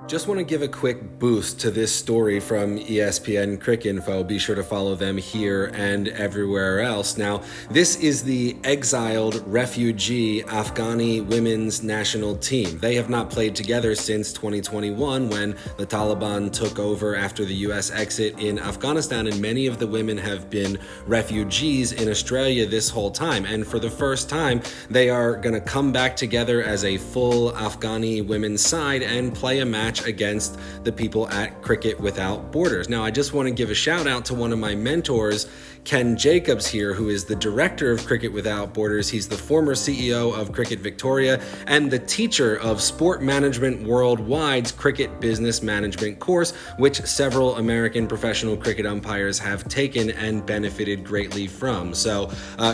Just want to give a quick boost to this story from ESPN Cricinfo. Be sure to follow them here and everywhere else. Now, this is the exiled refugee Afghani women's national team. They have not played together since 2021 when the Taliban took over after the U.S. exit in Afghanistan, and many of the women have been refugees in Australia this whole time. And for the first time, they are going to come back together as a full Afghani women's side and play a match against the people at Cricket Without Borders. Now, I just want to give a shout out to one of my mentors, Ken Jacobs here, who is the director of Cricket Without Borders. He's the former CEO of Cricket Victoria and the teacher of Sport Management Worldwide's Cricket Business Management course, which several American professional cricket umpires have taken and benefited greatly from. So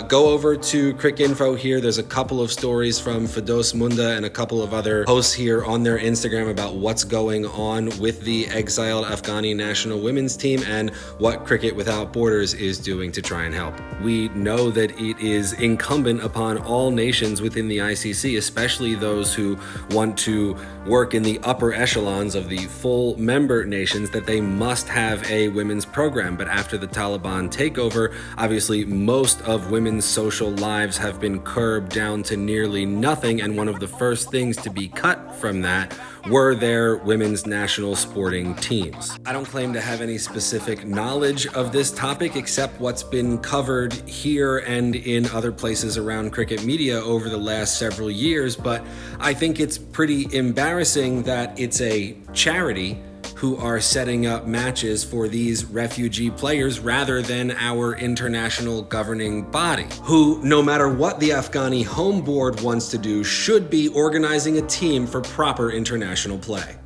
go over to Cricinfo here. There's a couple of stories from Fidos Munda and a couple of other hosts here on their Instagram about what's going on with the exiled Afghani national women's team and what Cricket Without Borders is doing to try and help. We know that it is incumbent upon all nations within the ICC, especially those who want to work in the upper echelons of the full member nations, that they must have a women's program. But after the Taliban takeover, obviously most of women's social lives have been curbed down to nearly nothing, and one of the first things to be cut from that were their women's national sporting teams. I don't claim to have any specific knowledge of this topic except what's been covered here and in other places around cricket media over the last several years, but I think it's pretty embarrassing that it's a charity who are setting up matches for these refugee players rather than our international governing body, who, no matter what the Afghani home board wants to do, should be organizing a team for proper international play.